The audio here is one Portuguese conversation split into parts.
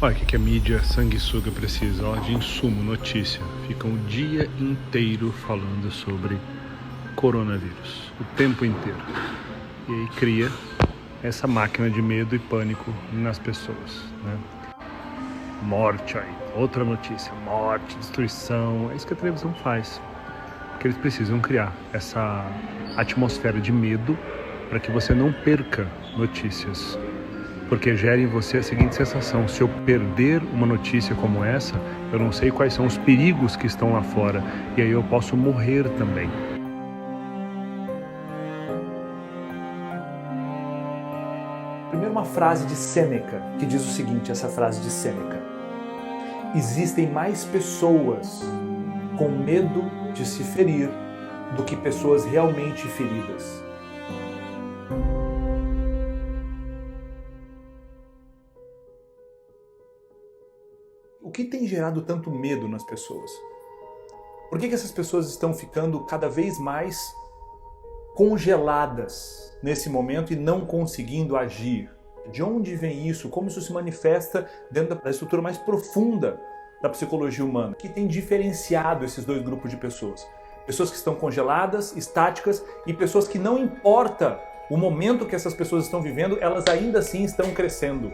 Olha o que a mídia sanguessuga precisa, ó, de insumo, notícia. Ficam o dia inteiro falando sobre coronavírus, o tempo inteiro. E aí cria essa máquina de medo e pânico nas pessoas, né? Morte aí, outra notícia, morte, destruição, é isso que a televisão faz. Porque eles precisam criar essa atmosfera de medo para que você não perca notícias. Porque gera em você a seguinte sensação: se eu perder uma notícia como essa, eu não sei quais são os perigos que estão lá fora, e aí eu posso morrer também. Primeiro, uma frase de Sêneca, que diz o seguinte, essa frase de Sêneca: existem mais pessoas com medo de se ferir do que pessoas realmente feridas. O que tem gerado tanto medo nas pessoas? Por que essas pessoas estão ficando cada vez mais congeladas nesse momento e não conseguindo agir? De onde vem isso? Como isso se manifesta dentro da estrutura mais profunda da psicologia humana? O que tem diferenciado esses dois grupos de pessoas? Pessoas que estão congeladas, estáticas, e pessoas que não importa o momento que essas pessoas estão vivendo, elas ainda assim estão crescendo.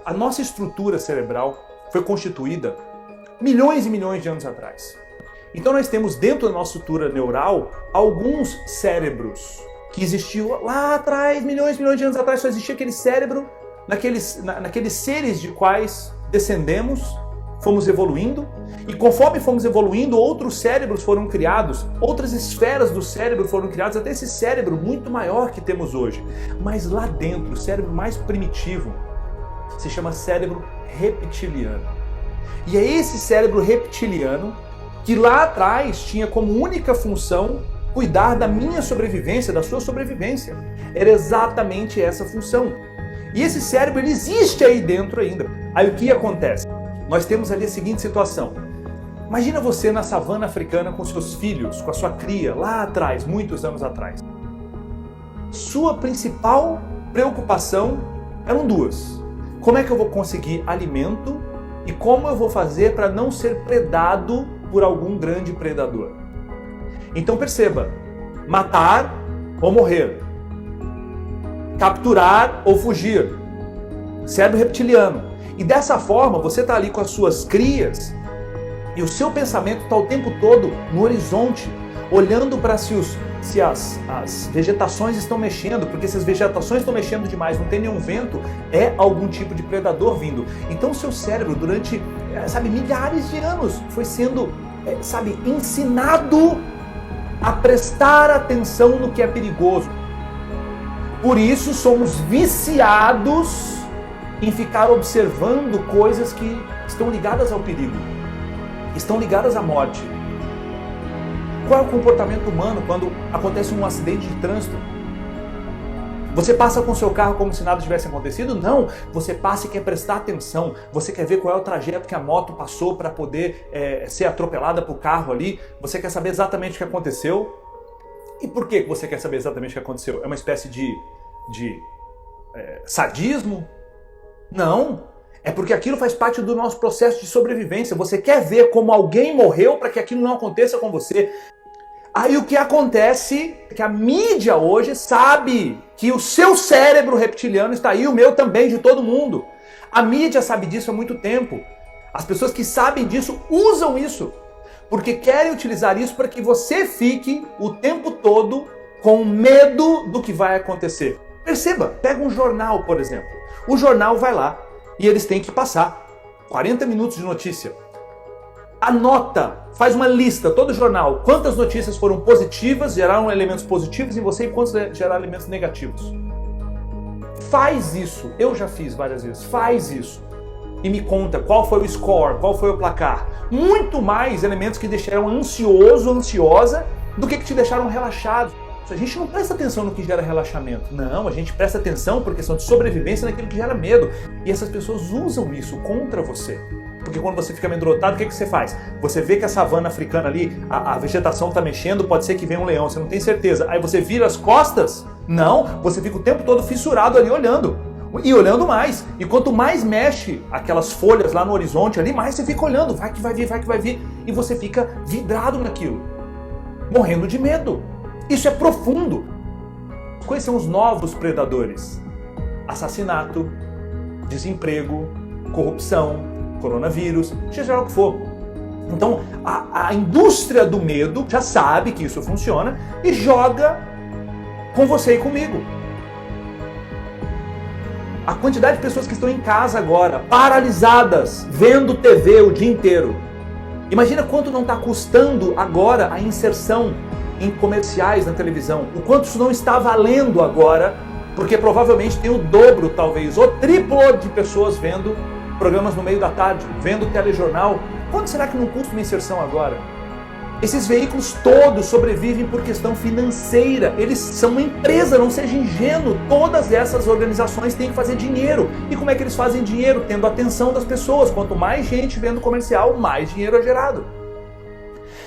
A nossa estrutura cerebral foi constituída milhões e milhões de anos atrás. Então nós temos dentro da nossa estrutura neural alguns cérebros que existiam lá atrás, milhões e milhões de anos atrás. Só existia aquele cérebro naqueles seres de quais descendemos, fomos evoluindo, e conforme fomos evoluindo, outros cérebros foram criados, outras esferas do cérebro foram criadas, até esse cérebro muito maior que temos hoje. Mas lá dentro, o cérebro mais primitivo se chama cérebro reptiliano. E é esse cérebro reptiliano que lá atrás tinha como única função cuidar da minha sobrevivência, da sua sobrevivência. Era exatamente essa função. E esse cérebro, ele existe aí dentro ainda. Aí o que acontece? Nós temos ali a seguinte situação. Imagina você na savana africana com seus filhos, com a sua cria, lá atrás, muitos anos atrás. Sua principal preocupação eram duas. Como é que eu vou conseguir alimento e como eu vou fazer para não ser predado por algum grande predador? Então perceba, matar ou morrer, capturar ou fugir, cérebro reptiliano. E dessa forma você está ali com as suas crias e o seu pensamento está o tempo todo no horizonte, olhando para se as vegetações estão mexendo, porque se as vegetações estão mexendo demais, não tem nenhum vento, é algum tipo de predador vindo. Então o seu cérebro durante, milhares de anos foi sendo, ensinado a prestar atenção no que é perigoso. Por isso somos viciados em ficar observando coisas que estão ligadas ao perigo, estão ligadas à morte. Qual é o comportamento humano quando acontece um acidente de trânsito? Você passa com o seu carro como se nada tivesse acontecido? Não, você passa e quer prestar atenção, você quer ver qual é o trajeto que a moto passou para poder ser atropelada por carro ali, você quer saber exatamente o que aconteceu. E por que você quer saber exatamente o que aconteceu? É uma espécie de sadismo? Não, é porque aquilo faz parte do nosso processo de sobrevivência. Você quer ver como alguém morreu para que aquilo não aconteça com você. Aí o que acontece é que a mídia hoje sabe que o seu cérebro reptiliano está aí, o meu também, de todo mundo. A mídia sabe disso há muito tempo. As pessoas que sabem disso usam isso, porque querem utilizar isso para que você fique o tempo todo com medo do que vai acontecer. Perceba, pega um jornal, por exemplo. O jornal vai lá e eles têm que passar 40 minutos de notícia. Anota, faz uma lista, todo jornal, quantas notícias foram positivas, geraram elementos positivos em você e quantos geraram elementos negativos. Faz isso, eu já fiz várias vezes, faz isso. E me conta qual foi o score, qual foi o placar. Muito mais elementos que deixaram ansioso, ansiosa, do que te deixaram relaxado. A gente não presta atenção no que gera relaxamento. Não, a gente presta atenção por questão de sobrevivência naquilo que gera medo. E essas pessoas usam isso contra você. Porque quando você fica amedrontado, o que você faz? Você vê que a savana africana ali, a vegetação está mexendo, pode ser que venha um leão, você não tem certeza. Aí você vira as costas? Não, você fica o tempo todo fissurado ali olhando. E olhando mais. E quanto mais mexe aquelas folhas lá no horizonte ali, mais você fica olhando. Vai que vai vir, vai que vai vir. E você fica vidrado naquilo. Morrendo de medo. Isso é profundo. Quais são os novos predadores? Assassinato, desemprego, corrupção, coronavírus, seja lá o que for. Então, a indústria do medo já sabe que isso funciona e joga com você e comigo. A quantidade de pessoas que estão em casa agora, paralisadas, vendo TV o dia inteiro. Imagina quanto não está custando agora a inserção em comerciais na televisão. O quanto isso não está valendo agora, porque provavelmente tem o dobro, talvez, ou triplo de pessoas vendo programas no meio da tarde, vendo telejornal. Quanto será que não custa uma inserção agora? Esses veículos todos sobrevivem por questão financeira. Eles são uma empresa, não seja ingênuo. Todas essas organizações têm que fazer dinheiro. E como é que eles fazem dinheiro? Tendo a atenção das pessoas. Quanto mais gente vendo comercial, mais dinheiro é gerado.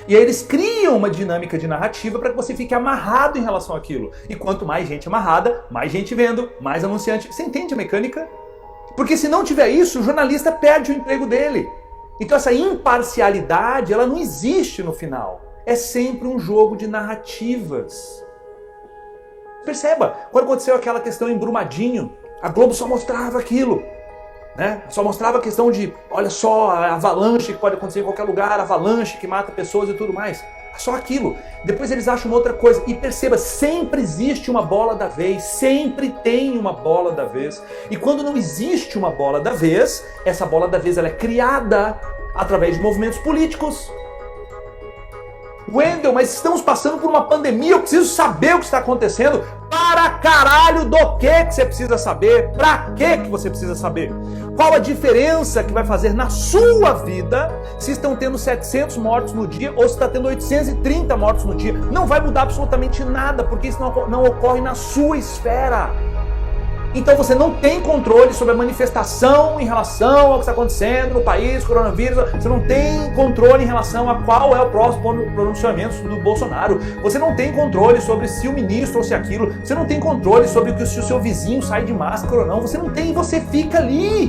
E aí eles criam uma dinâmica de narrativa para que você fique amarrado em relação àquilo. E quanto mais gente amarrada, mais gente vendo, mais anunciante. Você entende a mecânica? Porque se não tiver isso, o jornalista perde o emprego dele. Então essa imparcialidade, ela não existe no final. É sempre um jogo de narrativas. Perceba, quando aconteceu aquela questão em Brumadinho, a Globo só mostrava aquilo. Né? Só mostrava a questão de, olha só, a avalanche que pode acontecer em qualquer lugar, a avalanche que mata pessoas e tudo mais. Só aquilo. Depois eles acham uma outra coisa. E perceba, sempre existe uma bola da vez. Sempre tem uma bola da vez. E quando não existe uma bola da vez, essa bola da vez ela é criada através de movimentos políticos. Wendel, mas estamos passando por uma pandemia, eu preciso saber o que está acontecendo. Para caralho do que você precisa saber? Pra que você precisa saber? Qual a diferença que vai fazer na sua vida se estão tendo 700 mortos no dia ou se está tendo 830 mortos no dia? Não vai mudar absolutamente nada, porque isso não ocorre na sua esfera. Então você não tem controle sobre a manifestação em relação ao que está acontecendo no país, coronavírus. Você não tem controle em relação a qual é o próximo pronunciamento do Bolsonaro. Você não tem controle sobre se o ministro ou se aquilo. Você não tem controle sobre se o seu vizinho sai de máscara ou não. Você não tem, você fica ali.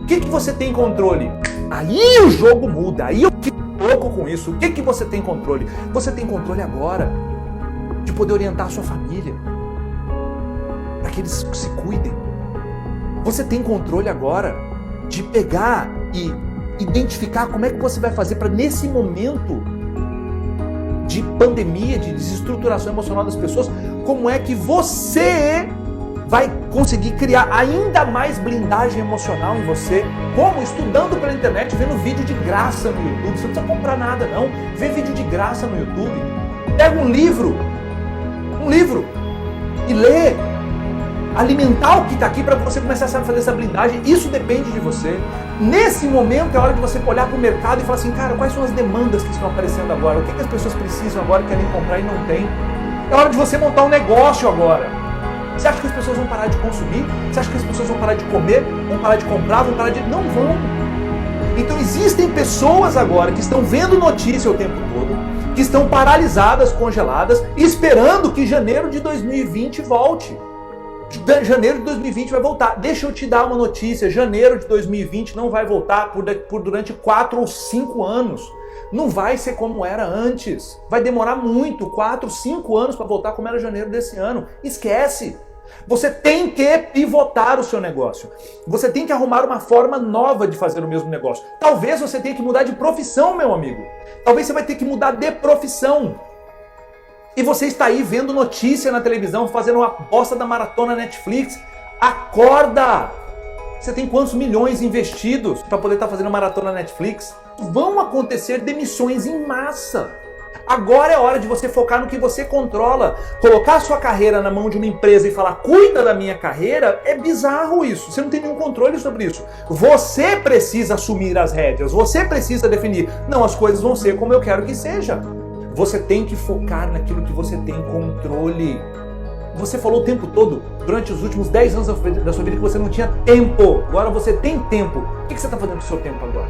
O que você tem controle? Aí o jogo muda. Aí eu fico louco com isso. O que você tem controle? Você tem controle agora de poder orientar a sua família. Para que eles se cuidem. Você tem controle agora de pegar e identificar como é que você vai fazer para, nesse momento de pandemia, de desestruturação emocional das pessoas, como é que você vai conseguir criar ainda mais blindagem emocional em você, como? Estudando pela internet, vendo vídeo de graça no YouTube. Você não precisa comprar nada não, vê vídeo de graça no YouTube. Pega um livro e lê. Alimentar o que está aqui para você começar a fazer essa blindagem. Isso depende de você. Nesse momento é hora de você olhar para o mercado e falar assim, cara, quais são as demandas que estão aparecendo agora? O que as pessoas precisam agora, querem comprar e não tem? É hora de você montar um negócio agora. Você acha que as pessoas vão parar de consumir? Você acha que as pessoas vão parar de comer? Vão parar de comprar? Vão parar de... Não vão. Então existem pessoas agora que estão vendo notícia o tempo todo, que estão paralisadas, congeladas, esperando que janeiro de 2020 volte. Janeiro de 2020 vai voltar. Deixa eu te dar uma notícia. Janeiro de 2020 não vai voltar por durante 4 ou 5 anos. Não vai ser como era antes. Vai demorar muito, 4, 5 anos para voltar como era janeiro desse ano. Esquece. Você tem que pivotar o seu negócio. Você tem que arrumar uma forma nova de fazer o mesmo negócio. Talvez você tenha que mudar de profissão, meu amigo. Talvez você vai ter que mudar de profissão. E você está aí vendo notícia na televisão, fazendo uma aposta da maratona Netflix. Acorda! Você tem quantos milhões investidos para poder estar fazendo maratona Netflix? Vão acontecer demissões em massa. Agora é hora de você focar no que você controla. Colocar a sua carreira na mão de uma empresa e falar, cuida da minha carreira, é bizarro isso. Você não tem nenhum controle sobre isso. Você precisa assumir as rédeas, você precisa definir. Não, as coisas vão ser como eu quero que seja. Você tem que focar naquilo que você tem controle. Você falou o tempo todo, durante os últimos 10 anos da sua vida, que você não tinha tempo. Agora você tem tempo. O que você está fazendo com o seu tempo agora?